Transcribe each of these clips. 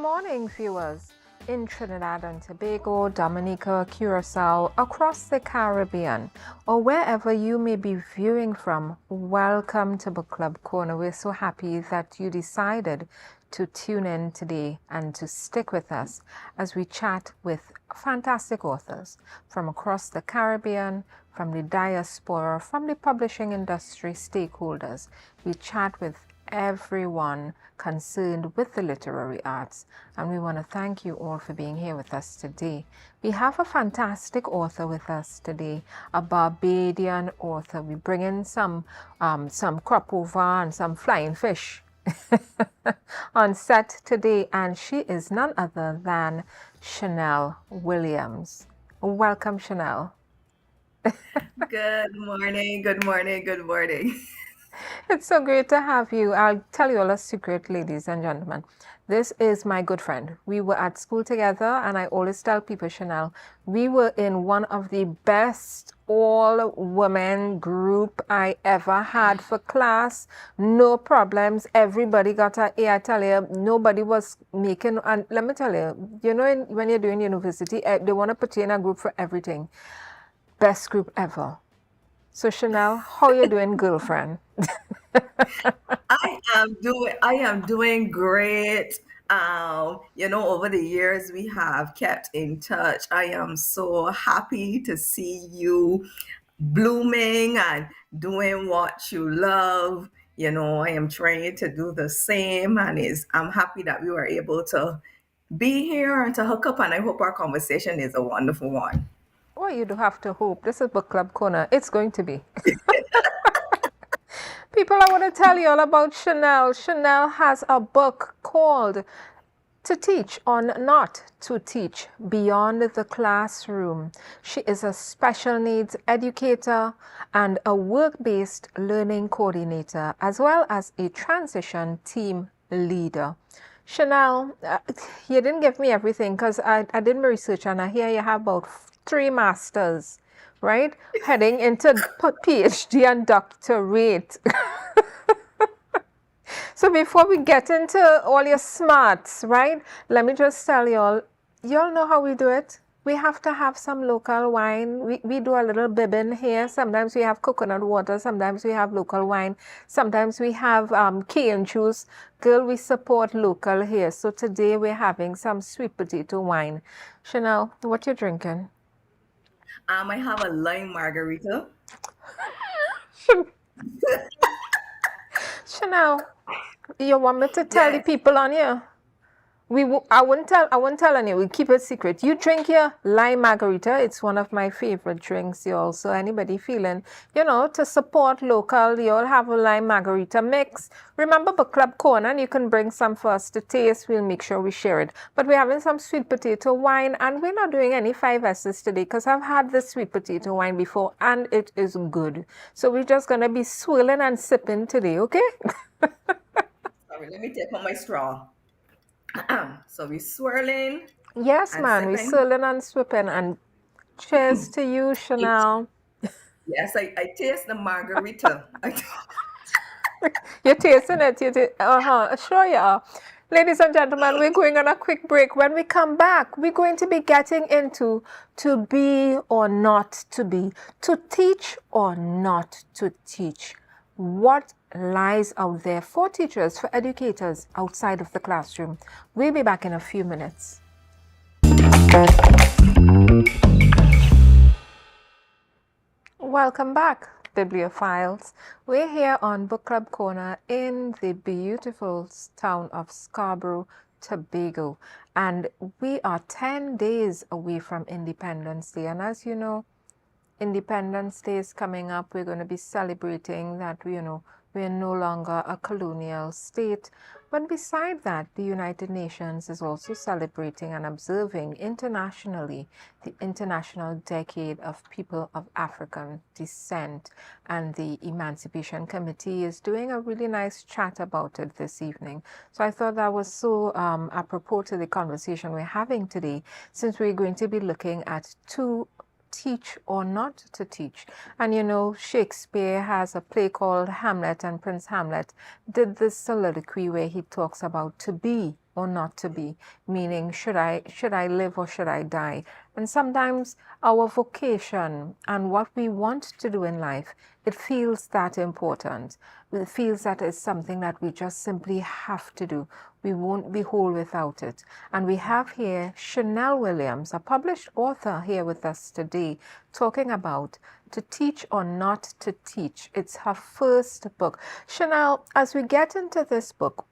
morning, viewers. In Trinidad and Tobago, Dominica, Curacao, across the Caribbean, or wherever you may be viewing from, welcome to Book Club Corner. We're so happy that you decided to tune in today and to stick with us as we chat with fantastic authors from across the Caribbean, from the diaspora, from the publishing industry stakeholders. We chat with everyone concerned with the literary arts, and we want to thank you all for being here with us today. We have a fantastic author with us today, a Barbadian author. We bring in some crop over and some flying fish on set today, and she is none other than Shannel Williams. Welcome, Shannel. Good morning, good morning, good morning. It's so great to have you. I'll tell you all a secret, ladies and gentlemen. This is my good friend. We were at school together, and I always tell people, Shannel, we were in one of the best all-women group I ever had for class. No problems. Everybody got an A. I tell you, nobody was making, and let me tell you, you know, when you're doing university, they want to put you in a group for everything. Best group ever. So, Shannel, how you doing, girlfriend? I am doing great. Over the years we have kept in touch. I am so happy to see you blooming and doing what you love. I am trying to do the same, and I'm happy that we were able to be here and to hook up, and I hope our conversation is a wonderful one. Well, you do have to hope. This is Book Club Corner. It's going to be. People, I want to tell you all about Shannel. Shannel has a book called To Teach or Not to Teach Beyond the Classroom. She is a special needs educator and a work-based learning coordinator, as well as a transition team leader. Shannel, you didn't give me everything because I did my research, and I hear you have about 3 masters, right? Heading into PhD and doctorate. So before we get into all your smarts, right? Let me just tell y'all know how we do it. We have to have some local wine. We do a little bibbing here. Sometimes we have coconut water. Sometimes we have local wine. Sometimes we have cane juice. Girl, we support local here. So today we're having some sweet potato wine. Shannel, what you drinking? I have a lime margarita. Shannel, you want me to tell the Yes. people on here? I wouldn't tell anyone. We keep it secret. You drink your lime margarita. It's one of my favorite drinks, y'all. So anybody feeling, to support local, you all have a lime margarita mix. Remember Book Club Corner, and you can bring some for us to taste. We'll make sure we share it. But we're having some sweet potato wine, and we're not doing any 5S's today because I've had the sweet potato wine before, and it is good. So we're just gonna be swirling and sipping today, okay? Sorry, let me take out my straw. So we swirling Yes, and man. We're sipping. swirling and swipping, and cheers to you, Shannel. Yes, I taste the margarita. You're tasting it. Sure you are. Ladies and gentlemen, we're going on a quick break. When we come back, we're going to be getting into to be or not to be, to teach or not to teach. What lies out there for teachers, for educators outside of the classroom? We'll be back in a few minutes. Welcome back, bibliophiles. We're here on Book Club Corner in the beautiful town of Scarborough, Tobago, and we are 10 days away from Independence Day. And as you know, Independence Day is coming up. We're going to be celebrating that, we're no longer a colonial state. But beside that, the United Nations is also celebrating and observing internationally the International Decade of People of African Descent. And the Emancipation Committee is doing a really nice chat about it this evening. So I thought that was so apropos to the conversation we're having today, since we're going to be looking at two teach or not to teach. And Shakespeare has a play called Hamlet, and Prince Hamlet did this soliloquy where he talks about to be or not to be? Meaning, should I live or should I die? And sometimes our vocation and what we want to do in life, it feels that important. It feels that it's something that we just simply have to do. We won't be whole without it. And we have here Shannel Williams, a published author, here with us today, talking about To Teach or Not to Teach. It's her first book. Shannel, as we get into this book,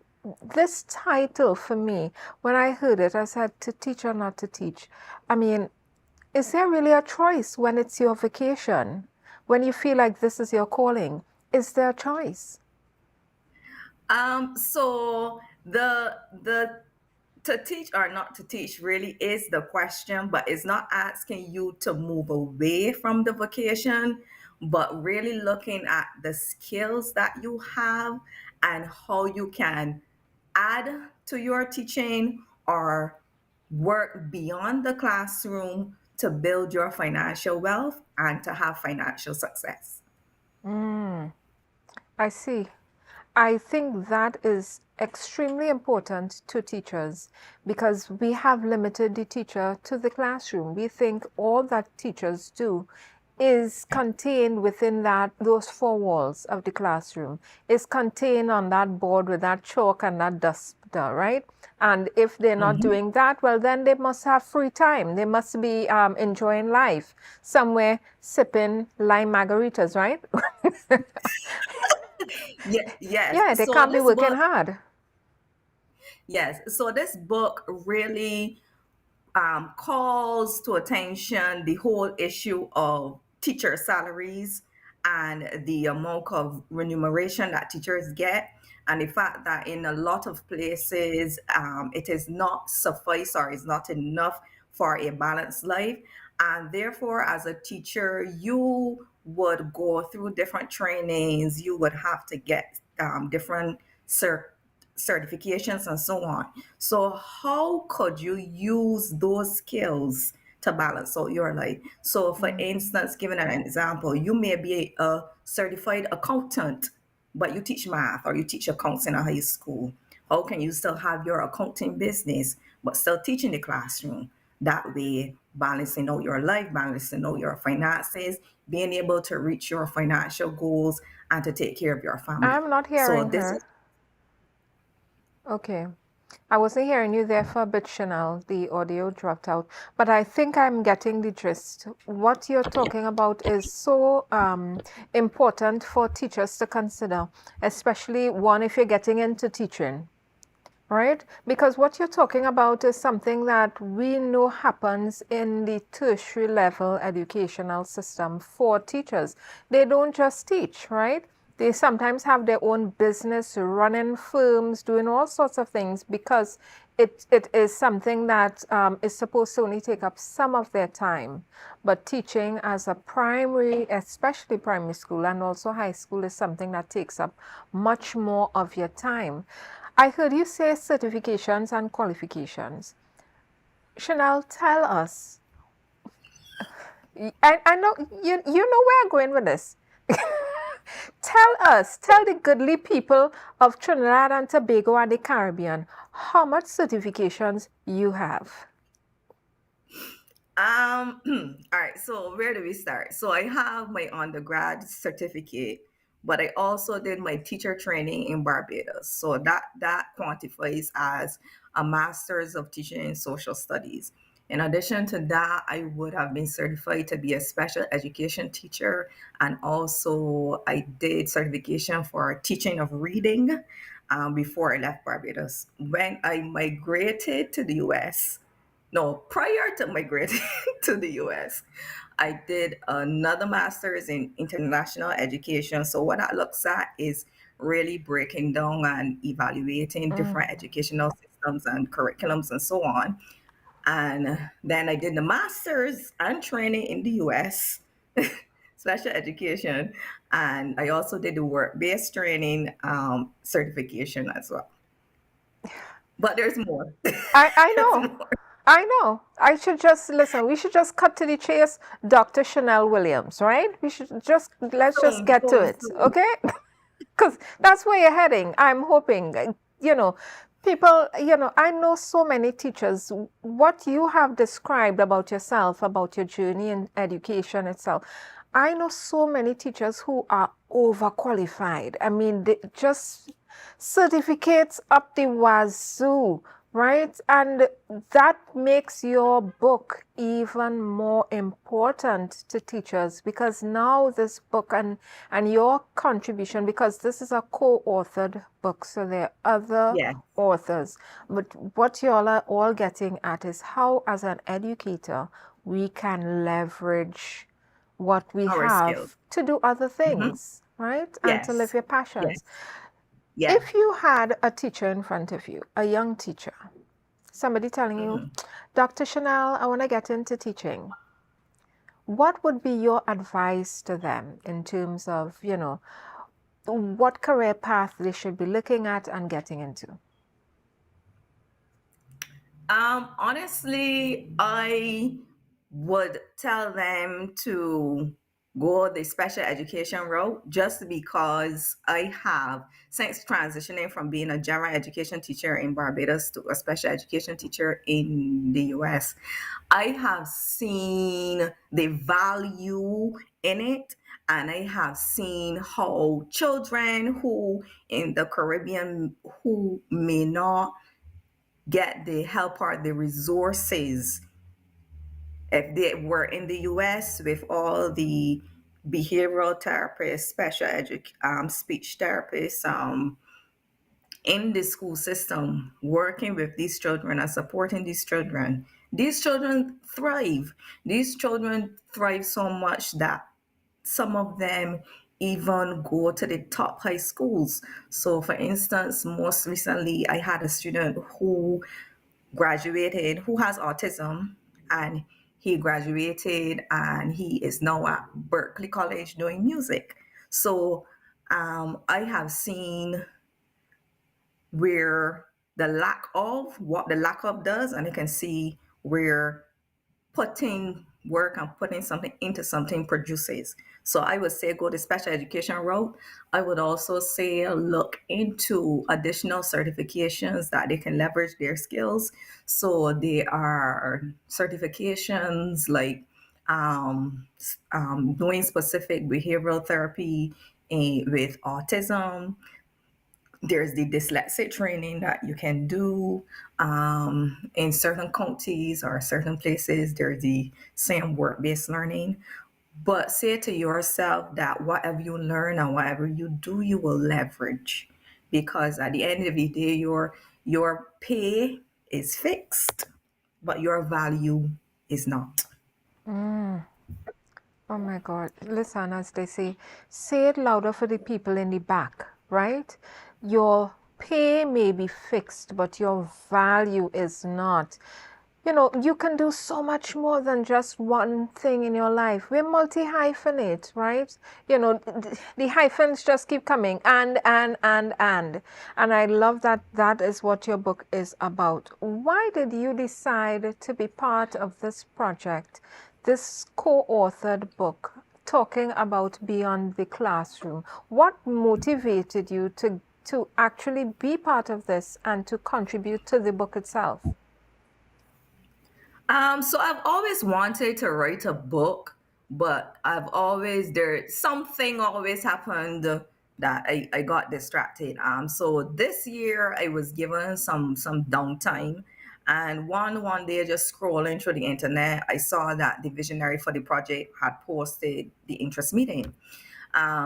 this title for me, when I heard it, I said, To Teach or Not to Teach. I mean, is there really a choice when it's your vocation? When you feel like this is your calling, is there a choice? So the to teach or not to teach really is the question, but it's not asking you to move away from the vocation, but really looking at the skills that you have and how you can add to your teaching or work beyond the classroom to build your financial wealth and to have financial success. I see. I think that is extremely important to teachers because we have limited the teacher to the classroom. We think all that teachers do is contained within those four walls of the classroom, is contained on that board with that chalk and that duster, right? And if they're not doing that, well, then they must have free time. They must be enjoying life somewhere, sipping lime margaritas, right? Yes. Yeah, they So can't be this working book, hard. yes. So this book really calls to attention the whole issue of teacher salaries and the amount of remuneration that teachers get, and the fact that in a lot of places it is not suffice or is not enough for a balanced life. And therefore, as a teacher, you would go through different trainings, you would have to get different certifications and so on. So, how could you use those skills to balance out your life? So, for instance, giving an example, you may be a certified accountant, but you teach math or you teach accounts in a high school. How can you still have your accounting business, but still teach in the classroom? That way, balancing out your life, balancing out your finances, being able to reach your financial goals and to take care of your family. I'm not So, hearing this her. is Okay. I wasn't hearing you there for a bit, Chanel. The audio dropped out. But I think I'm getting the gist. What you're talking about is so important for teachers to consider, especially one if you're getting into teaching, right? Because what you're talking about is something that we know happens in the tertiary level educational system for teachers. They don't just teach, right? They sometimes have their own business, running firms, doing all sorts of things because it is something that is supposed to only take up some of their time. But teaching as a primary, especially primary school and also high school, is something that takes up much more of your time. I heard you say certifications and qualifications. Chanel, tell us. I know you know where I'm going with this. Tell the goodly people of Trinidad and Tobago and the Caribbean how much certifications you have. all right, so where do we start? So I have my undergrad certificate, but I also did my teacher training in Barbados. So that quantifies as a master's of teaching in social studies. In addition to that, I would have been certified to be a special education teacher, and also I did certification for teaching of reading before I left Barbados. When I migrated to the US, no, prior to migrating to the US, I did another master's in international education. So, what that looks at is really breaking down and evaluating different educational systems and curriculums and so on. And then I did the master's and training in the US, special education. And I also did the work based training certification as well. But there's more. I There's know. more. I know. I should just listen. We should just cut to the chase, Dr. Shannel Williams, right? Let's just Soon, get to soon, it, soon. okay? Because that's where you're heading. I'm hoping, you know, People, I know so many teachers. What you have described about yourself, about your journey in education itself, I know so many teachers who are overqualified. I mean, they just certificates up the wazoo, right? And that makes your book even more important to teachers, because now this book and your contribution, because this is a co-authored book, so there are other Yeah, authors. But what you all are all getting at is how, as an educator, we can leverage what we our skills. have to do other Hmm. things, right? And to live Yes, your yes, passions. yeah. If you had a teacher in front of you, a young teacher, somebody telling you, Hmm. Dr. Shannel, I want to get into teaching, what would be your advice to them in terms of, what career path they should be looking at and getting into? Honestly, I would tell them to go the special education route just because I have, since transitioning from being a general education teacher in Barbados to a special education teacher in the US, I have seen the value in it. And I have seen how children who in the Caribbean who may not get the help or the resources if they were in the US with all the behavioral therapists, speech therapists in the school system working with these children and supporting these children. These children thrive. These children thrive so much that some of them even go to the top high schools. So, for instance, most recently, I had a student who graduated who has autism, and he graduated and he is now at Berkeley College doing music. So I have seen where the lack of what the lack of does, and I can see where putting work and putting something into something produces. So I would say go the special education route. I would also say look into additional certifications that they can leverage their skills. So there are certifications like doing specific behavioral therapy with autism. There's the dyslexic training that you can do in certain counties or certain places. There's the same work-based learning. But say to yourself that whatever you learn and whatever you do, you will leverage, because at the end of the day, your pay is fixed, but your value is not. Mm. Oh my God. Listen, as they say it louder for the people in the back, right? Your pay may be fixed, but your value is not. You can do so much more than just one thing in your life. We're multi-hyphenate, right? The hyphens just keep coming, and. And I love that that is what your book is about. Why did you decide to be part of this project, this co-authored book, talking about beyond the classroom? What motivated you to actually be part of this and to contribute to the book itself? So I've always wanted to write a book, but something always happened that I got distracted. So this year I was given some downtime, and one day just scrolling through the internet, I saw that the visionary for the project had posted the interest meeting.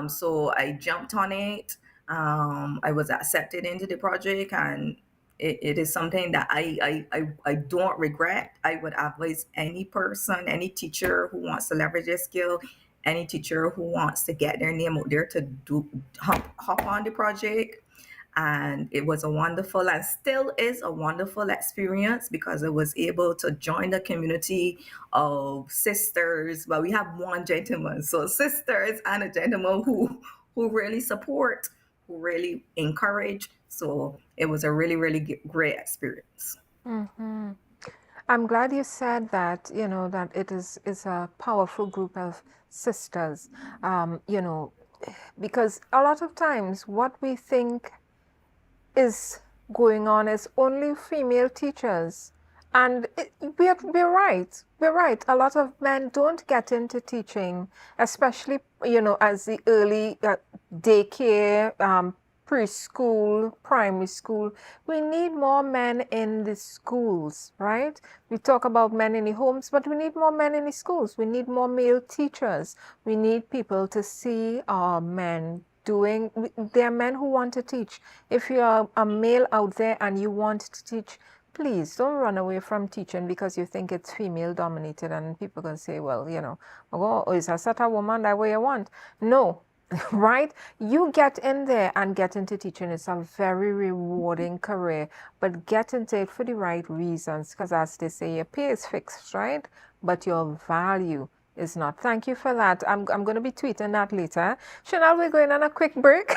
So I jumped on it. I was accepted into the project, and it is something that I don't regret. I would advise any person, any teacher who wants to leverage their skill, any teacher who wants to get their name out there to hop on the project. And it was a wonderful and still is a wonderful experience because I was able to join the community of sisters. Well, we have one gentleman, so sisters and a gentleman who really support, who really encourage. So it was a really great experience. Mhm. I'm glad you said that, that it is a powerful group of sisters, um, you know, because a lot of times what we think is going on is only female teachers. And we're right. We're right. A lot of men don't get into teaching, especially, as the early daycare, preschool, primary school. We need more men in the schools, right? We talk about men in the homes, but we need more men in the schools. We need more male teachers. We need people to see our men doing. There are men who want to teach. If you're a male out there and you want to teach, please don't run away from teaching because you think it's female dominated and people can say, well, oh, is a set a woman that way you want? No, right? You get in there and get into teaching. It's a very rewarding career, but get into it for the right reasons because, as they say, your pay is fixed, right? But your value is not. Thank you for that. I'm going to be tweeting that later. Shannel, we're going on a quick break.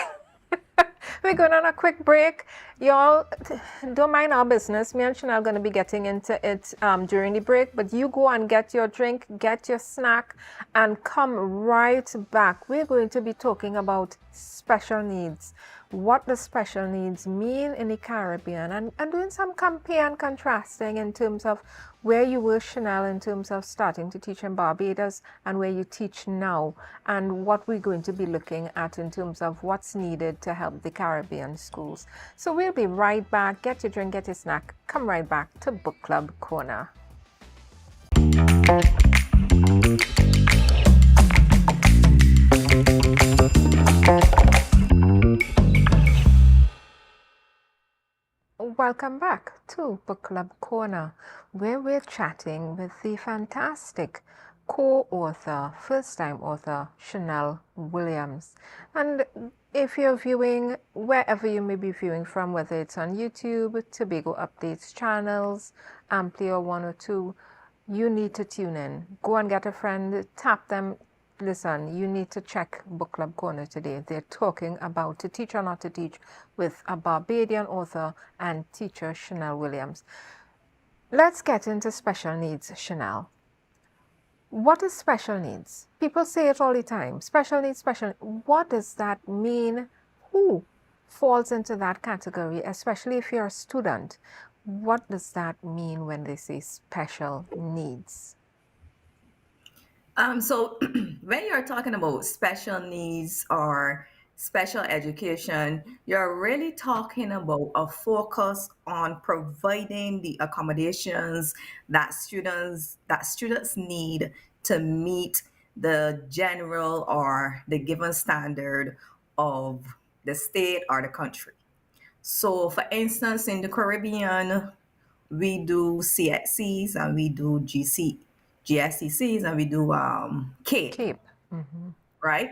We're going on a quick break. Y'all, don't mind our business. Me and Shannel are going to be getting into it during the break, but you go and get your drink, get your snack, and come right back. We're going to be talking about special needs, what the special needs mean in the Caribbean, and doing some compare and contrasting in terms of where you were, Shannel, in terms of starting to teach in Barbados and where you teach now, and what we're going to be looking at in terms of what's needed to help the Caribbean schools. So we'll be right back. Get your drink, get your snack. Come right back to Book Club Corner. Welcome back to Book Club Corner, where we're chatting with the fantastic co-author, first-time author, Shannel Williams. And if you're viewing, wherever you may be viewing from, whether it's on YouTube, Tobago Updates channels, Ampli or 102, you need to tune in. Go and get a friend, tap them. Listen, you need to check Book Club Corner today. They're talking about To Teach or Not to Teach with a Barbadian author and teacher, Shannel Williams. Let's get into special needs, Shannel. What is special needs? People say it all the time. Special needs, special. What does that mean? Who falls into that category, especially if you're a student? What does that mean when they say special needs? So when you're talking about special needs or special education, you're really talking about a focus on providing the accommodations that students need to meet the general or the given standard of the state or the country. So for instance, in the Caribbean, we do CXCs and we do GSCCs and we do CAPE, Cape. Mm-hmm. right?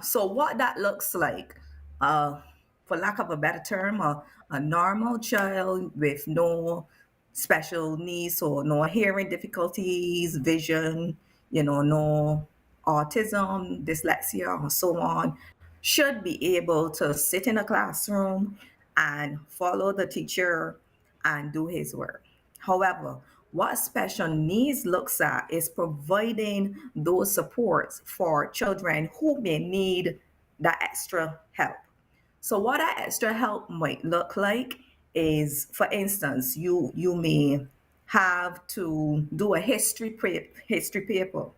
So what that looks like, for lack of a better term, a normal child with no special needs or no hearing difficulties, vision, no autism, dyslexia, or so on, should be able to sit in a classroom and follow the teacher and do his work. However, what special needs looks at is providing those supports for children who may need that extra help. So what that extra help might look like is, for instance, you may have to do a history paper.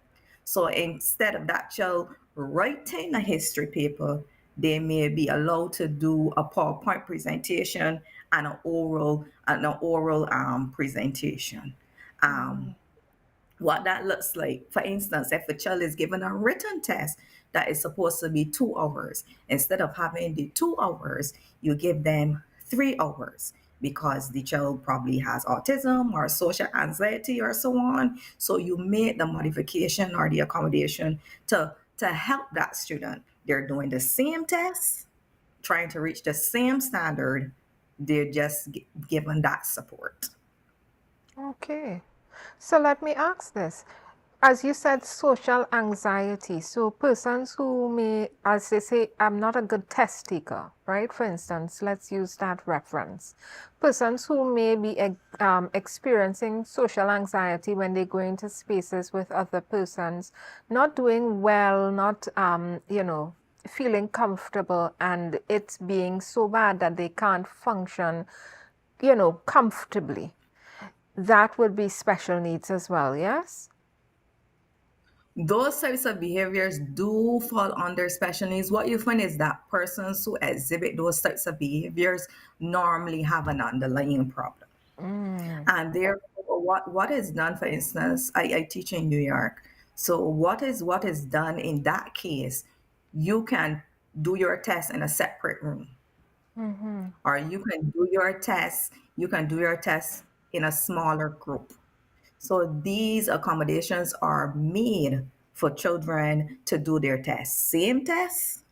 So instead of that child writing a history paper, they may be allowed to do a PowerPoint presentation and an oral presentation. Um, what that looks like. For instance, if a child is given a written test that is supposed to be 2 hours, instead of having the 2 hours, you give them 3 hours because the child probably has autism or social anxiety or so on. So you make the modification or the accommodation to help that student. They're doing the same test, trying to reach the same standard. They're just given that support. Okay. So let me ask this. As you said, social anxiety. So persons who may, as they say, I'm not a good test taker, right? For instance, let's use that reference. Persons who may be experiencing social anxiety when they go into spaces with other persons, not doing well, not, feeling comfortable and it's being so bad that they can't function, comfortably. That would be special needs as well, yes? Those types of behaviors do fall under special needs. What you find is that persons who exhibit those types of behaviors normally have an underlying problem. Mm. And therefore, what is done, for instance, I teach in New York. So what is done in that case, you can do your test in a separate room, Mm-hmm. or you can do your test in a smaller group. So these accommodations are made for children to do their tests. Same test,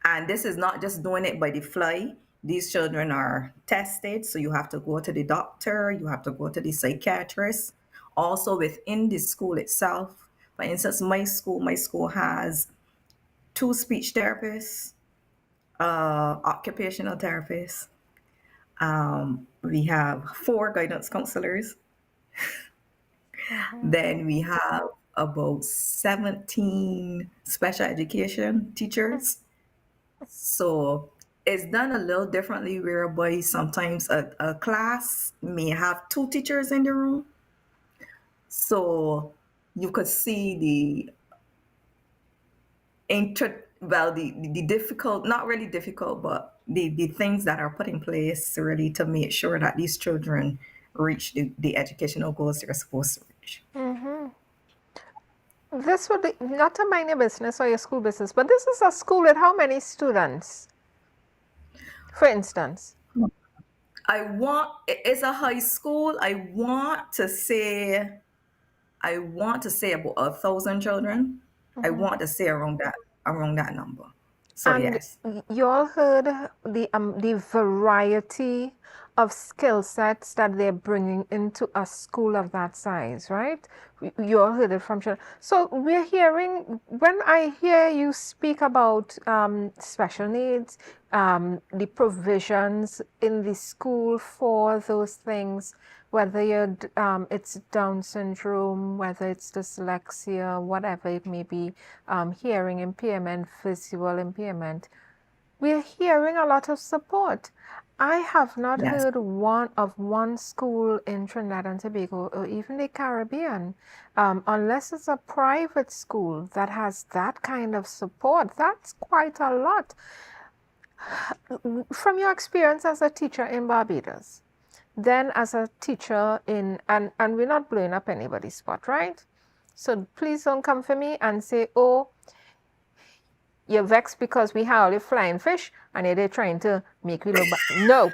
and this is not just doing it by the fly. These children are tested, so you have to go to the doctor, you have to go to the psychiatrist. Also within the school itself, for instance, my school has two speech therapists, occupational therapists. We have four guidance counselors. Mm-hmm. Then we have about 17 special education teachers. So it's done a little differently, whereby sometimes a class may have two teachers in the room. So you could see the difficult, not really difficult, but the things that are put in place really to make sure that these children reach the educational goals they're supposed to reach. Mm-hmm. This would be not to mind your business or your school business, but this is a school with how many students, for instance? It's a high school. I want to say about 1,000 children. I Mm-hmm. want to say around that number. So And yes. you all heard the variety of skill sets that they're bringing into a school of that size, right? You all heard it from children. So we're hearing, when I hear you speak about special needs, the provisions in the school for those things, whether it's Down syndrome, whether it's dyslexia, whatever it may be, hearing impairment, visual impairment, we're hearing a lot of support. I have not Yes. heard one school in Trinidad and Tobago or even the Caribbean, unless it's a private school that has that kind of support. That's quite a lot. From your experience as a teacher in Barbados, then as a teacher and we're not blowing up anybody's spot, right? So please don't come for me and say, oh, you're vexed because we have all the flying fish and they're trying to make we look bad. No.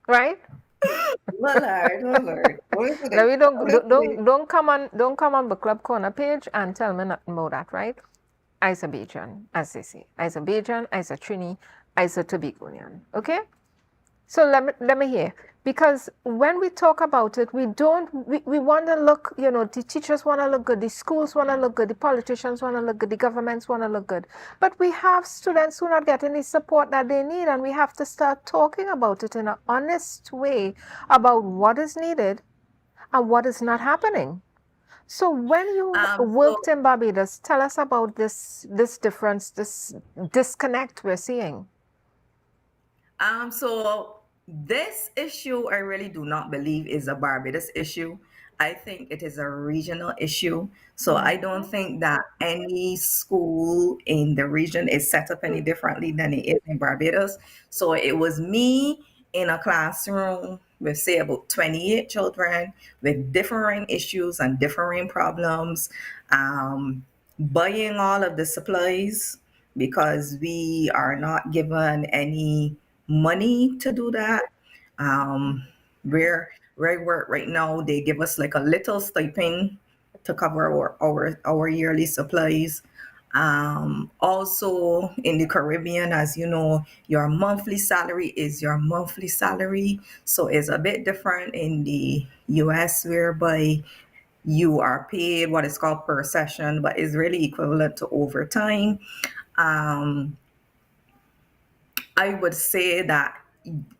Right? Oh Lord, oh Lord. What is Now it? we don't come on book club corner page and tell me nothing about that, right? Azerbaijan, as they say. Azerbaijan, Trini, Tobagonian. Okay? So let me hear. Because when we talk about it, we want to look, the teachers want to look good, the schools want to look good, the politicians want to look good, the governments want to look good. But we have students who are not getting the support that they need, and we have to start talking about it in an honest way about what is needed and what is not happening. So when you So worked in Barbados, tell us about this difference, this disconnect we're seeing. So this issue, I really do not believe is a Barbados issue. I think it is a regional issue. So I don't Mm-hmm. think that any school in the region is set up any differently than it is in Barbados. So it was me in a classroom with, say, about 28 children with differing issues and differing problems, buying all of the supplies because we are not given any money to do that. Where I work right now, they give us like a little stipend to cover our yearly supplies. Also in the Caribbean, as you know, your monthly salary is your monthly salary. So it's a bit different in the US, whereby you are paid what is called per session, but is really equivalent to overtime. Um, I would say that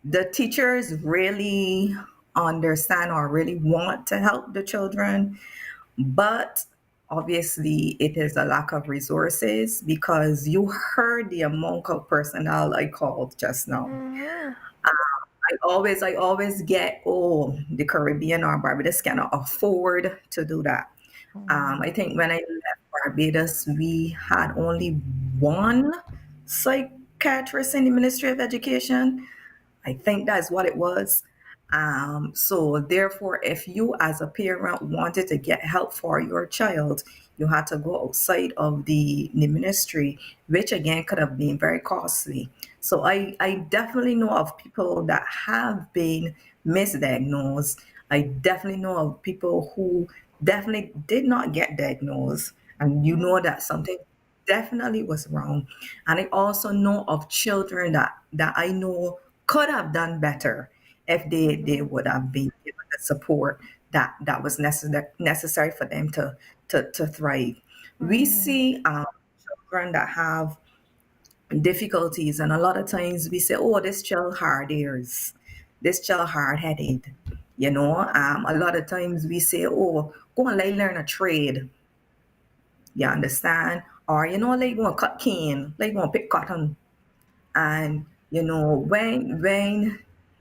the teachers really understand or really want to help the children, but obviously it is a lack of resources, because you heard the amount of personnel I called just now. Mm-hmm. I always get, oh, the Caribbean or Barbados cannot afford to do that. I think when I left Barbados, we had only one psychiatrist in the Ministry of Education. I think that's what it was. So therefore, if you as a parent wanted to get help for your child, you had to go outside of the ministry, which again could have been very costly. So I definitely know of people that have been misdiagnosed. I definitely know of people who definitely did not get diagnosed, and you know that something definitely was wrong. And I also know of children that I know could have done better if they Mm-hmm. would have been given the support that was necessary for them to thrive. We Mm-hmm. see children that have difficulties, and a lot of times we say, "Oh, this child hard ears, this child hard headed." A lot of times we say, "Oh, go and learn a trade." You understand? Or like go and cut cane, like go and pick cotton. And when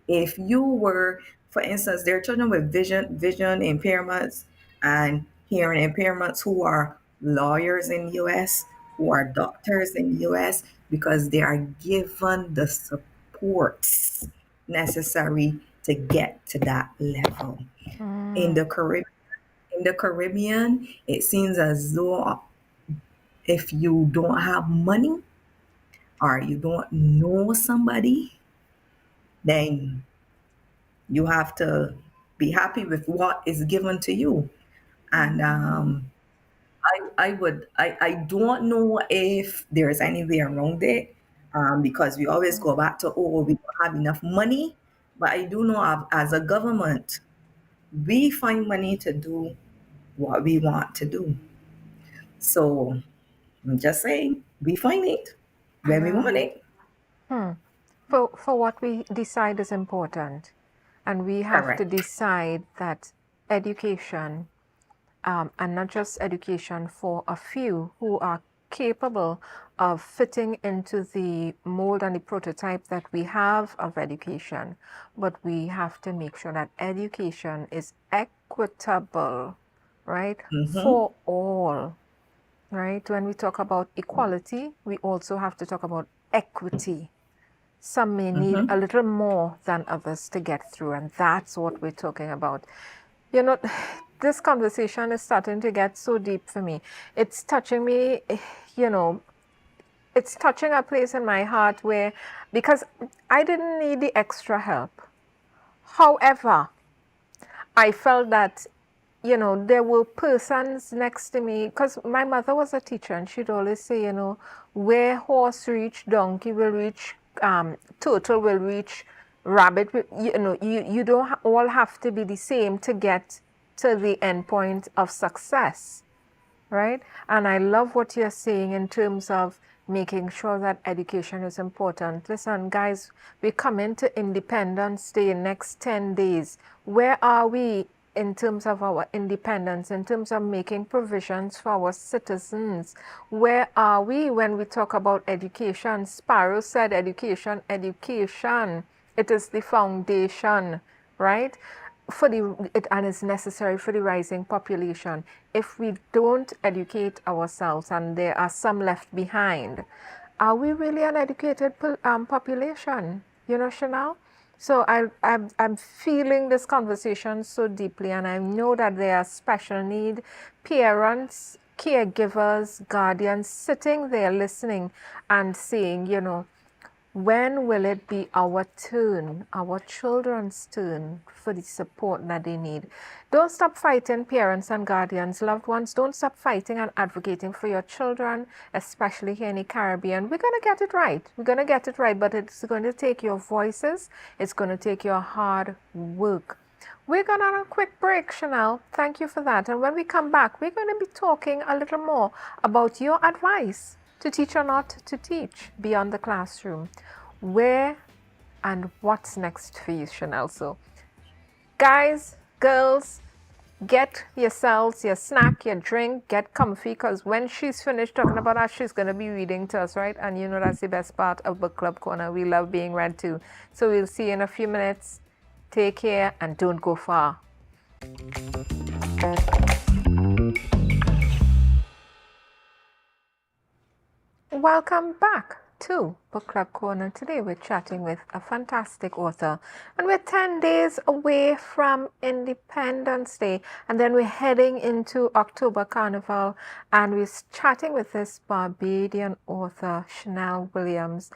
if you were, for instance, there are children with vision impairments and hearing impairments who are lawyers in the US, who are doctors in the US, because they are given the supports necessary to get to that level. In Mm-hmm. the Caribbean, it seems as though if you don't have money or you don't know somebody, then you have to be happy with what is given to you. And I don't know if there's any way around it, because we always go back to, oh, we don't have enough money. But I do know as a government, we find money to do what we want to do. So I'm just saying, we find it when we want Right. it. Hmm. For what we decide is important, and we have to Correct. decide that education, and not just education for a few who are capable of fitting into the mold and the prototype that we have of education, but we have to make sure that education is equitable, right, Mm-hmm. for all, right? When we talk about equality, we also have to talk about equity. Some may need a Mm-hmm. little more than others to get through, and that's what we're talking about. You know, this conversation is starting to get so deep for me. It's touching me, you know, it's touching a place in my heart where, because I didn't need the extra help. However, I felt that, there were persons next to me, because my mother was a teacher, and she'd always say, where horse reach, donkey will reach, turtle will reach, rabbit will, you don't all have to be the same to get to the end point of success, right? And I love what you're saying in terms of making sure that education is important. Listen, guys, we come into Independence Day next 10 days. Where are we in terms of our independence, in terms of making provisions for our citizens? Where are we when we talk about education? Sparrow said education, education. It is the foundation, right? And it's necessary for the rising population. If we don't educate ourselves and there are some left behind, are we really an educated population? Shannel? So I'm feeling this conversation so deeply, and I know that there are special need parents, caregivers, guardians sitting there listening and saying, when will it be our turn, our children's turn, for the support that they need? Don't stop fighting, parents and guardians, loved ones. Don't stop fighting and advocating for your children, especially here in the Caribbean. We're going to get it right. We're going to get it right, but it's going to take your voices. It's going to take your hard work. We're going on a quick break, Shannel. Thank you for that. And when we come back, we're going to be talking a little more about your advice to teach or not to teach beyond the classroom. Where and what's next for you, Shannel? So, guys, girls, get yourselves your snack, your drink, get comfy, because when she's finished talking about us, she's going to be reading to us, right? And you know that's the best part of Book Club Corner. We love being read to. So we'll see you in a few minutes. Take care and don't go far. Welcome back to Book Club Corner. Today we're chatting with a fantastic author, and we're 10 days away from Independence Day, and then we're heading into October Carnival, and we're chatting with this Barbadian author, Shannel Williams.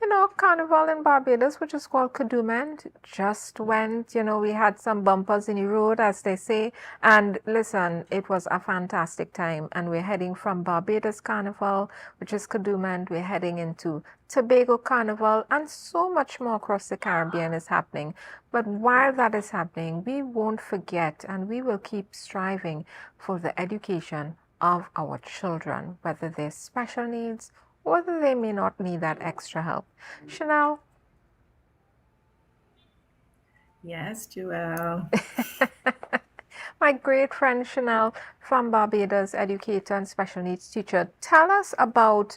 You know, Carnival in Barbados, which is called Kadooment, just went. You know, we had some bumpers in the road, as they say. And listen, it was a fantastic time. And we're heading from Barbados Carnival, which is Kadooment. We're heading into Tobago Carnival, and so much more across the Caribbean is happening. But while that is happening, we won't forget, and we will keep striving for the education of our children, whether they're special needs or they may not need that extra help. Shannel? Yes, Joelle. My great friend Shannel from Barbados, educator and special needs teacher. Tell us about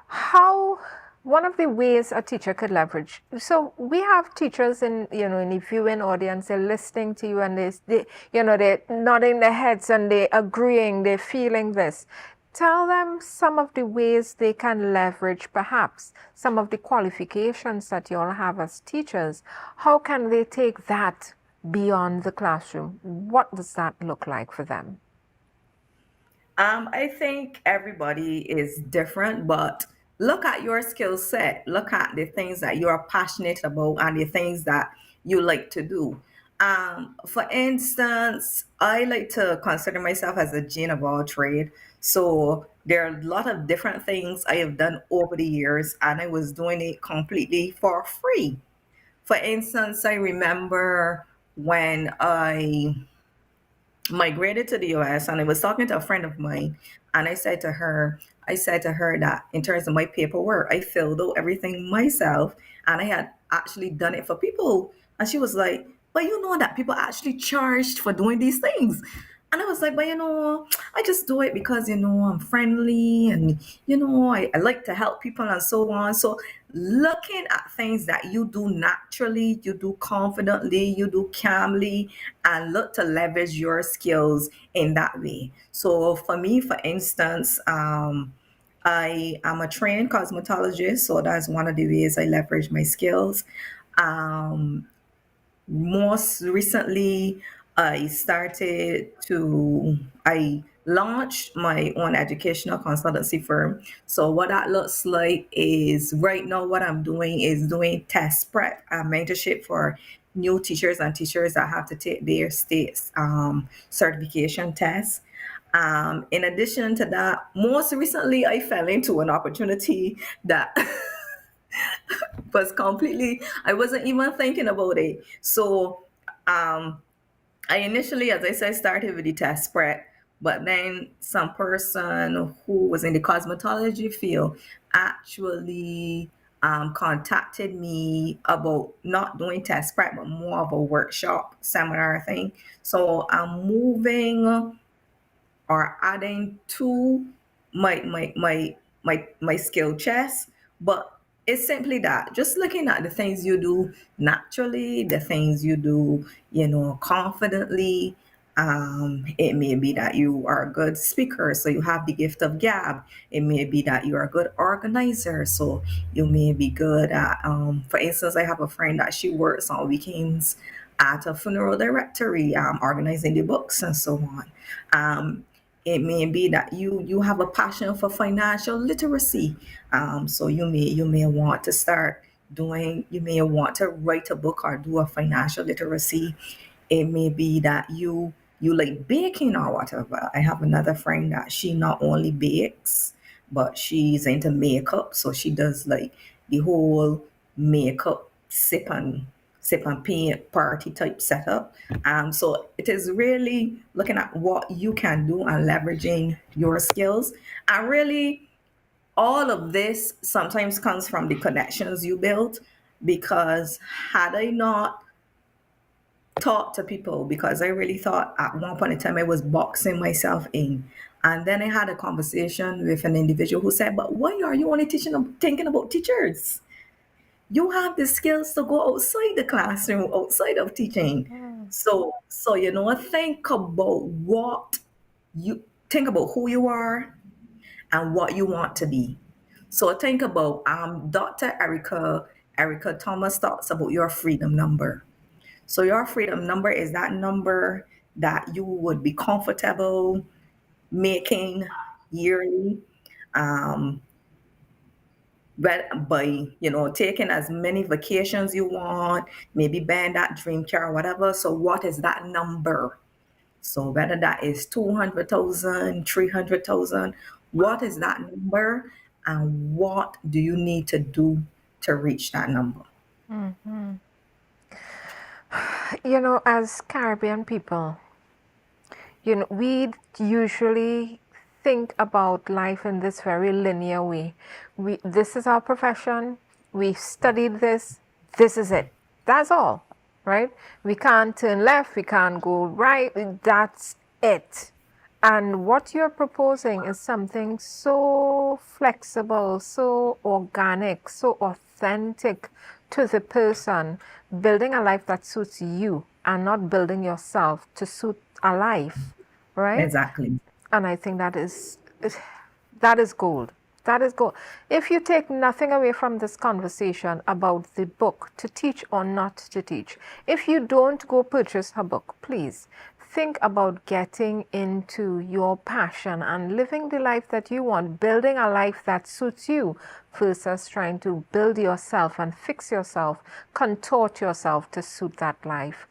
how one of the ways a teacher could leverage. So we have teachers in the viewing audience. They're listening to you, and they're nodding their heads and they're agreeing. They're feeling this. Tell them some of the ways they can leverage perhaps some of the qualifications that you all have as teachers. How can they take that beyond the classroom? What does that look like for them? I think everybody is different, but look at your skill set. Look at the things that you're passionate about and the things that you like to do. For instance, I like to consider myself as a Jane of all trade. So there are a lot of different things I have done over the years, and I was doing it completely for free. For instance, I remember when I migrated to the US, and I was talking to a friend of mine, and I said to her that in terms of my paperwork, I filled out everything myself, and I had actually done it for people. And she was like, but you know that people actually charged for doing these things. And I was like, but I just do it because, I'm friendly, and, I like to help people and so on. So looking at things that you do naturally, you do confidently, you do calmly, and look to leverage your skills in that way. So for me, for instance, I am a trained cosmetologist, so that's one of the ways I leverage my skills. Um, Most recently, I launched my own educational consultancy firm. So what that looks like is right now what I'm doing is doing test prep and mentorship for new teachers and teachers that have to take their state's certification test. In addition to that, most recently I fell into an opportunity that was completely, I wasn't even thinking about it. So um, I initially, as I said, started with the test prep, but then some person who was in the cosmetology field actually contacted me about not doing test prep, but more of a workshop seminar thing. So I'm moving or adding to my skill chest. But it's simply that, just looking at the things you do naturally, the things you do, confidently. It may be that you are a good speaker, so you have the gift of gab. It may be that you're a good organizer, so you may be good at, for instance, I have a friend that she works on weekends at a funeral directory, organizing the books and so on. It may be that you have a passion for financial literacy. So you may want to start doing. You may want to write a book or do a financial literacy. It may be that you like baking or whatever. I have another friend that she not only bakes, but she's into makeup. So she does like the whole makeup sip and paint party type setup. So it is really looking at what you can do and leveraging your skills. And really, all of this sometimes comes from the connections you build. Because had I not talk to people because I really thought at one point in time I was boxing myself in. And then I had a conversation with an individual who said, "But why are you only thinking about teachers? You have the skills to go outside the classroom, outside of teaching." Mm, So think about what you think about who you are and what you want to be. So think about Dr. Erica Thomas talks about your freedom number. So your freedom number is that number that you would be comfortable making yearly, um, by taking as many vacations you want, maybe buying that dream car or whatever. So what is that number? So whether that is 200,000, 300,000, what is that number, and what do you need to do to reach that number? mhm. As Caribbean people, we usually think about life in this very linear way. This is our profession. We studied this. This is it. That's all, right? We can't turn left. We can't go right. That's it. And what you're proposing is something so flexible, so organic, so authentic to the person, building a life that suits you and not building yourself to suit a life, right? Exactly. And I think that is gold. That is gold. If you take nothing away from this conversation about the book, to teach or not to teach, if you don't go purchase her book, please think about getting into your passion and living the life that you want, building a life that suits you versus trying to build yourself and fix yourself, contort yourself to suit that life.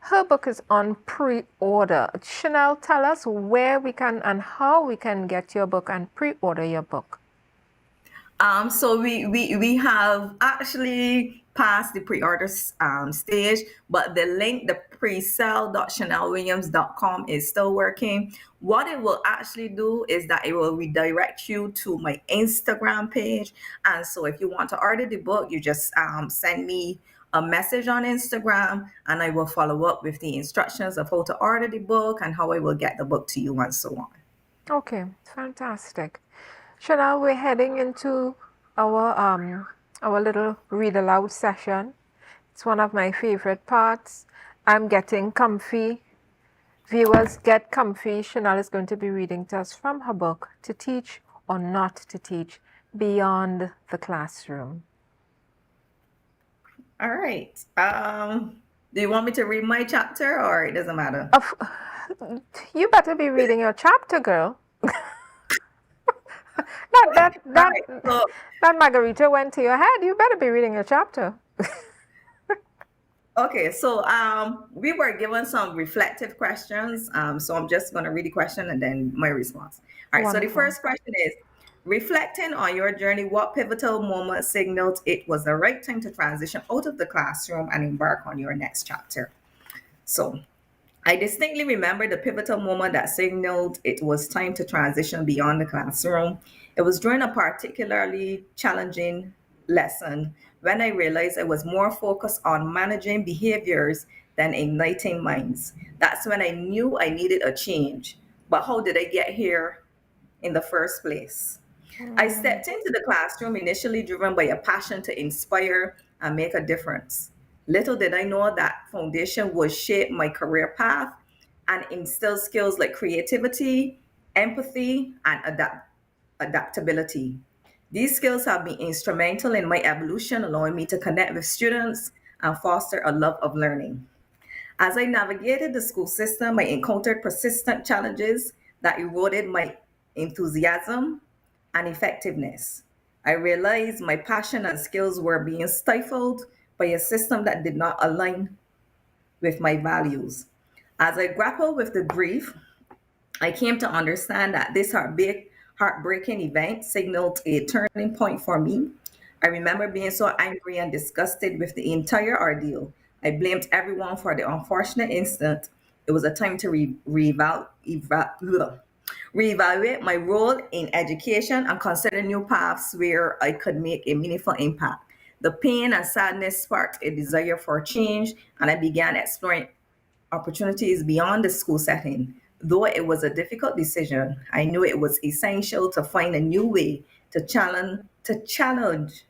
Her book is on pre-order. Shannel, tell us where we can and how we can get your book and pre-order your book. So we have actually passed the pre-order stage, but the link, the presale.shannelwilliams.com, is still working. What it will actually do is that it will redirect you to my Instagram page. And so if you want to order the book, you just send me a message on Instagram and I will follow up with the instructions of how to order the book and how I will get the book to you and so on. Okay, fantastic. Shannel, we're heading into our little read aloud session. It's one of my favorite parts. I'm getting comfy. Viewers, get comfy. Shannel is going to be reading to us from her book, To Teach or Not to Teach, Beyond the Classroom. All right. Do you want me to read my chapter or it doesn't matter? You better be reading your chapter, girl. that margarita went to your head. You better be reading your chapter. Okay, so we were given some reflective questions. So I'm just going to read the question and then my response. All right, so the Wonderful. first question is, reflecting on your journey, what pivotal moment signaled it was the right time to transition out of the classroom and embark on your next chapter? So I distinctly remember the pivotal moment that signaled it was time to transition beyond the classroom. It was during a particularly challenging lesson when I realized I was more focused on managing behaviors than igniting minds. That's when I knew I needed a change. But how did I get here in the first place? I stepped into the classroom initially driven by a passion to inspire and make a difference. Little did I know that foundation would shape my career path and instill skills like creativity, empathy, and adaptability. These skills have been instrumental in my evolution, allowing me to connect with students and foster a love of learning. As I navigated the school system, I encountered persistent challenges that eroded my enthusiasm and effectiveness. I realized my passion and skills were being stifled by a system that did not align with my values. As I grappled with the grief, I came to understand that this heartbreaking event signaled a turning point for me. I remember being so angry and disgusted with the entire ordeal. I blamed everyone for the unfortunate incident. It was a time to reevaluate my role in education and consider new paths where I could make a meaningful impact. The pain and sadness sparked a desire for change, and I began opportunities beyond the school setting. Though it was a difficult decision, I knew it was essential to find a new way to challenge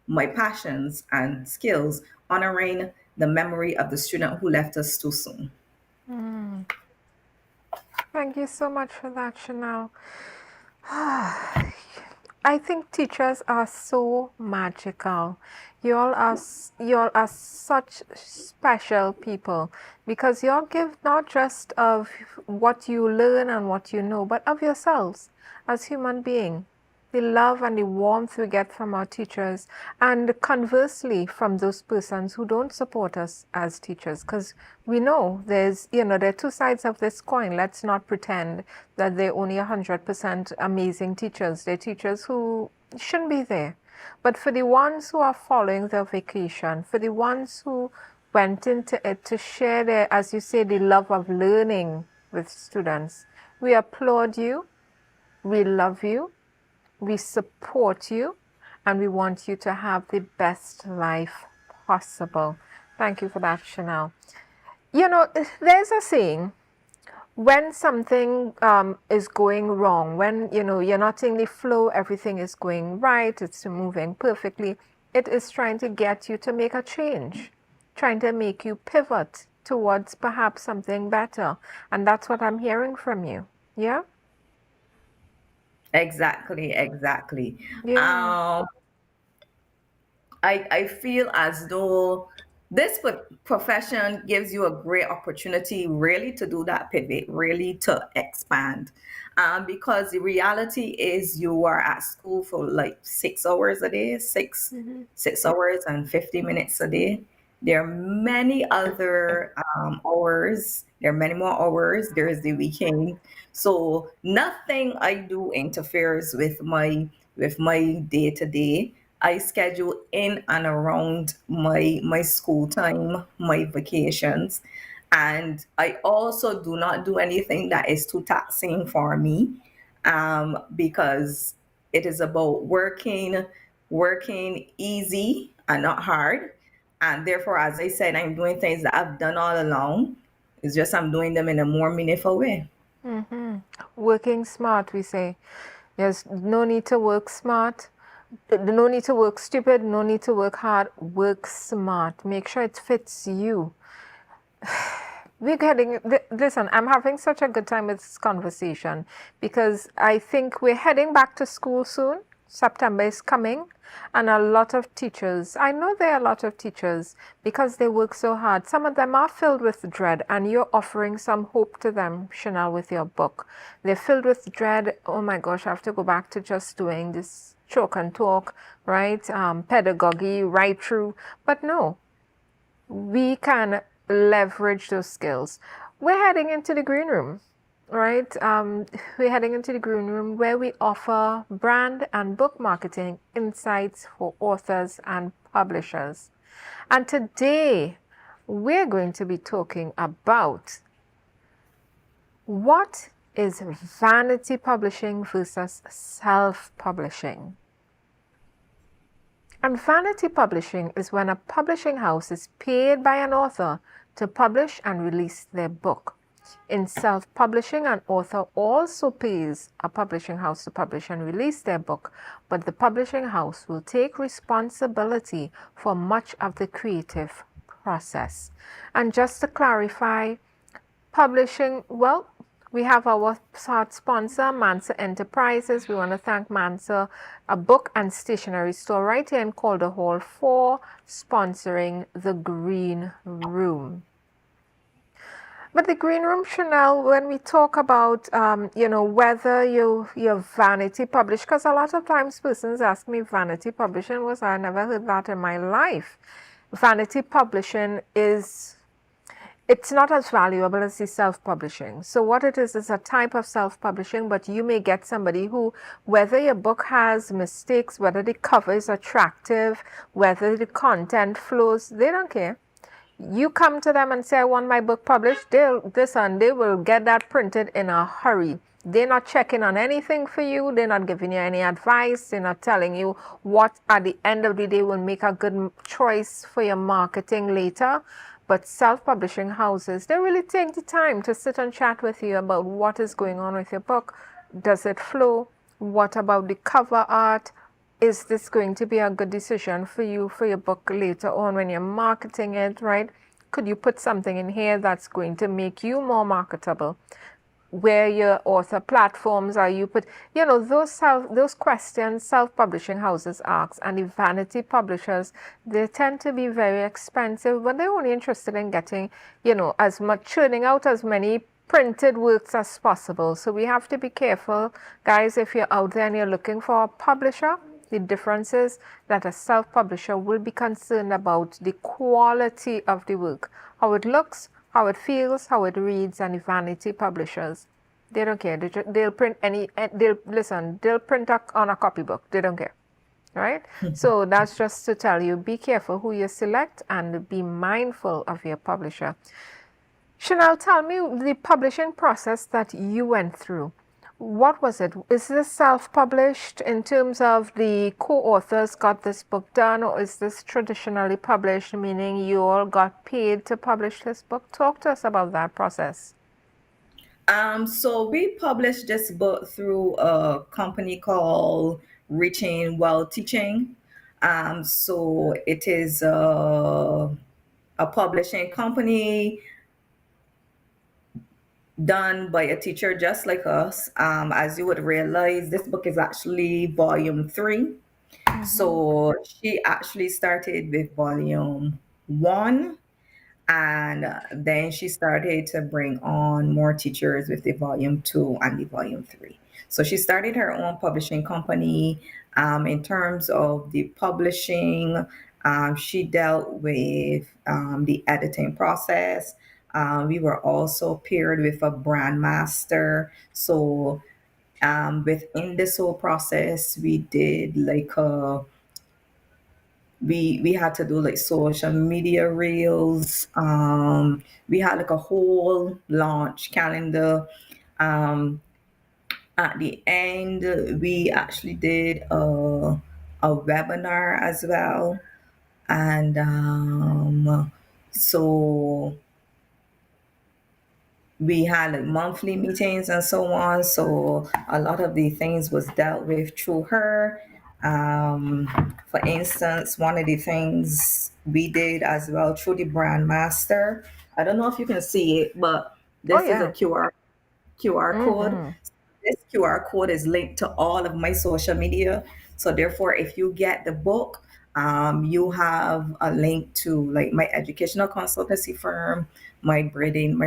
my passions and skills, honoring the memory of the student who left us too soon. Thank you so much for that, Shannel. I think teachers are so magical. You all are such special people because you all give not just of what you learn and what you know, but of yourselves as human beings. The love and the warmth we get from our teachers, and conversely from those persons who don't support us as teachers, because we know there are two sides of this coin. Let's not pretend that they're only 100% amazing teachers. They're teachers who shouldn't be there. But for the ones who are following their vacation, for the ones who went into it to share their, as you say, the love of learning with students, we applaud you, we love you, we support you, and we want you to have the best life possible. Thank you for that, Shannel. There's a saying, when something is going wrong, when you're not in the flow, everything is going right, it's moving perfectly, it is trying to get you to make a change, trying to make you pivot towards perhaps something better. And that's what I'm hearing from you. Yeah? Exactly, exactly. Yeah. I feel as though this profession gives you a great opportunity really to do that pivot, really to expand. Because the reality is you are at school for like 6 hours a day, six hours and 50 minutes a day. There are many other hours. There are many more hours. There is the weekend. So nothing I do interferes with my day to day. I schedule in and around my school time, my vacations, and I also do not do anything that is too taxing for me, because it is about working easy and not hard, and therefore, as I said, I'm doing things that I've done all along. It's just I'm doing them in a more meaningful way. Working smart, we say. There's no need to work smart. No need to work stupid. No need to work hard. Work smart. Make sure it fits you. Listen, I'm having such a good time with this conversation because I think we're heading back to school soon. September is coming, and a lot of teachers, I know there are a lot of teachers, because they work so hard, some of them are filled with dread, and you're offering some hope to them, Shannel, with your book. They're filled with dread. Oh my gosh, I have to go back to just doing this choke and talk, right? Pedagogy, right through. But no, we can leverage those skills. We're heading into the green room, right? We're heading into the green room where we offer brand and book marketing insights for authors and publishers. And today we're going to be talking about what is vanity publishing versus self-publishing. And vanity publishing is when a publishing house is paid by an author to publish and release their book. In self-publishing, an author also pays a publishing house to publish and release their book, but the publishing house will take responsibility for much of the creative process. And just to clarify, publishing, well, we have our sponsor, Mansa Enterprises. We want to thank Mansa, a book and stationery store right here in Calder Hall, for sponsoring the Green Room. But the Green Room, Shannel, when we talk about, whether you're vanity published, because a lot of times persons ask me, vanity publishing was, I never heard that in my life. Vanity publishing it's not as valuable as the self-publishing. So what it is a type of self-publishing, but you may get somebody who, whether your book has mistakes, whether the cover is attractive, whether the content flows, they don't care. You come to them and say, I want my book published, they will get that printed in a hurry. They're not checking on anything for you. They're not giving you any advice. They're not telling you what at the end of the day will make a good choice for your marketing later. But self-publishing houses, they really take the time to sit and chat with you about what is going on with your book. Does it flow? What about the cover art? Is this going to be a good decision for you for your book later on when you're marketing it, right? Could you put something in here that's going to make you more marketable? Where your author platforms are you put, those questions self-publishing houses ask, and the vanity publishers, they tend to be very expensive, but they're only interested in getting, as much, churning out as many printed works as possible. So we have to be careful, guys. If you're out there and you're looking for a publisher, the difference is that a self-publisher will be concerned about the quality of the work, how it looks, how it feels, how it reads. And the vanity publishers, they don't care. They'll print they'll print on a copybook. They don't care, right? So that's just to tell you, be careful who you select and be mindful of your publisher. Shannel, tell me the publishing process that you went through. What was it? Is this self-published in terms of the co-authors got this book done, or is this traditionally published, meaning you all got paid to publish this book? Talk to us about that process. So we published this book through a company called Reaching While Teaching. So it is a publishing company done by a teacher just like us. As you would realize, this book is actually volume 3. So she actually started with volume 1, and then she started to bring on more teachers with the volume 2 and the volume 3. So she started her own publishing company. In terms of the publishing, she dealt with the editing process. We were also paired with a brand master. So within this whole process, we did like we had to do like social media reels. We had like a whole launch calendar. At the end, we actually did a webinar as well. And so we had like monthly meetings and so on. So a lot of the things was dealt with through her. For instance, one of the things we did as well through the brand master. I don't know if you can see it, but Oh, this is a yeah. QR code. This QR code is linked to all of my social media. So therefore, if you get the book, you have a link to like my educational consultancy firm, my breeding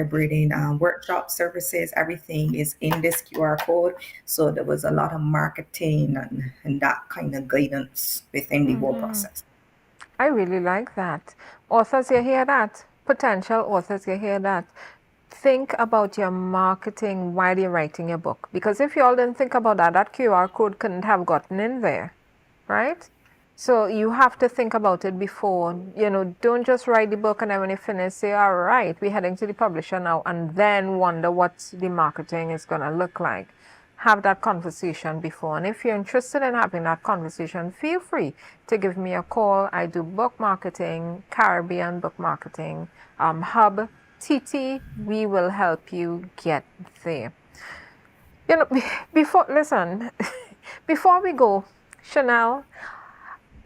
workshop services. Everything is in this QR code. So there was a lot of marketing and that kind of guidance within the whole process. I really like that. Authors, you hear that? Potential authors, you hear that? Think about your marketing while you're writing your book. Because if you all didn't think about that, that QR code couldn't have gotten in there, right? So you have to think about it before, don't just write the book and then when you finish, say, all right, we're heading to the publisher now, and then wonder what the marketing is going to look like. Have that conversation before. And if you're interested in having that conversation, feel free to give me a call. I do book marketing, Caribbean book marketing, hub, TT. We will help you get there. Before we go, Shannel,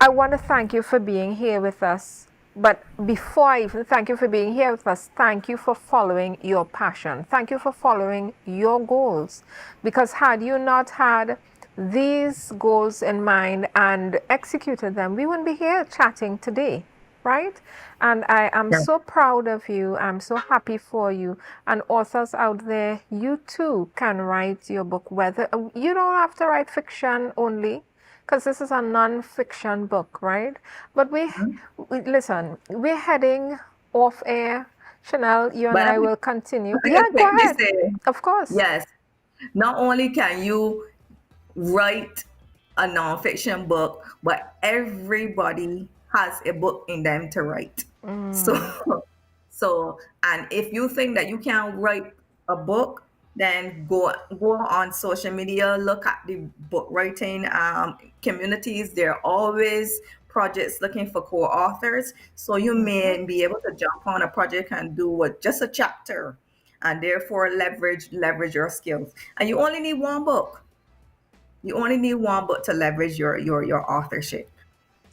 I want to thank you for being here with us. But before I even thank you for being here with us, thank you for following your passion. Thank you for following your goals. Because had you not had these goals in mind and executed them, we wouldn't be here chatting today, right? And I am so proud of you. I'm so happy for you. And authors out there, you too can write your book. Whether you don't have to write fiction only, because this is a non-fiction book, right? But listen, we're heading off air. Shannel, you and But I will continue. I Yeah, can go quickly ahead. say, Of course. yes, not only can you write a nonfiction book, but everybody has a book in them to write. So, and if you think that you can't write a book, then go on social media, look at the book writing communities. They're always projects looking for co-authors. So you may be able to jump on a project and do just a chapter, and therefore leverage your skills. And you only need one book. You only need one book to leverage your authorship.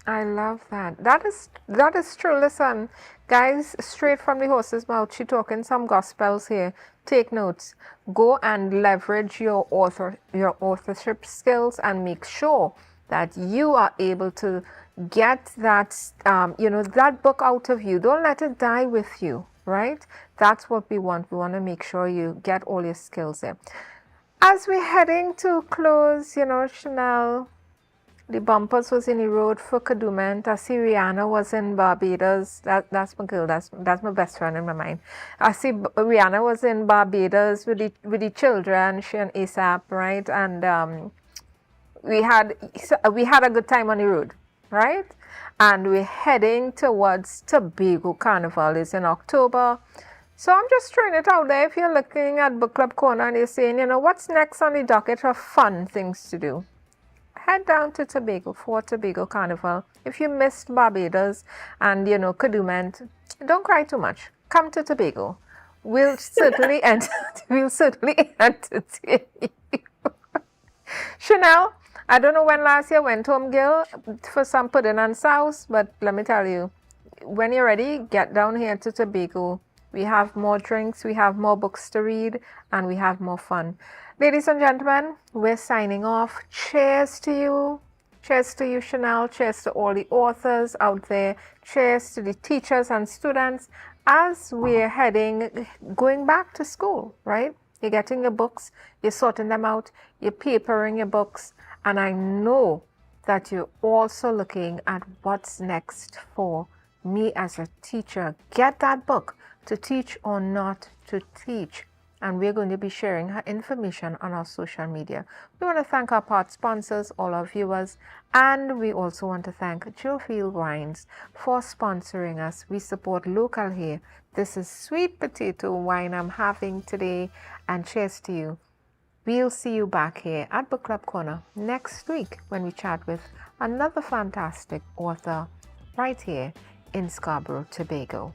I love that. That is true. Listen, guys, straight from the horse's mouth, she talking some gospels here. Take notes. Go and leverage your authorship skills and make sure that you are able to get that that book out of you. Don't let it die with you, right? That's what we want. We want to make sure you get all your skills there. As we're heading to close, Shannel, the bumpers was in the road for Kadooment. I see Rihanna was in Barbados. That's my girl. That's my best friend in my mind. I see Rihanna was in Barbados with the children, she and ASAP, right? And we had a good time on the road, right? And we're heading towards Tobago Carnival. It's in October. So I'm just throwing it out there. If you're looking at Book Club Corner and you're saying, what's next on the docket for fun things to do? Head down to Tobago for Tobago Carnival. If you missed Barbados and Kadooment, don't cry too much. Come to Tobago. We'll certainly entertain you. Shannel, I don't know when last year went home, girl, for some pudding and sauce, but let me tell you, when you're ready, get down here to Tobago. We have more drinks, we have more books to read, and we have more fun. Ladies and gentlemen, we're signing off. Cheers to you. Cheers to you, Shannel. Cheers to all the authors out there. Cheers to the teachers and students as we're going back to school, right? You're getting your books, you're sorting them out, you're papering your books, and I know that you're also looking at what's next for me as a teacher. Get that book, To Teach or Not to Teach. And we're going to be sharing her information on our social media. We want to thank our part sponsors, all our viewers, and we also want to thank Joefield Wines for sponsoring us. We support local here. This is sweet potato wine I'm having today, and cheers to you. We'll see you back here at Book Club Corner next week when we chat with another fantastic author right here in Scarborough, Tobago.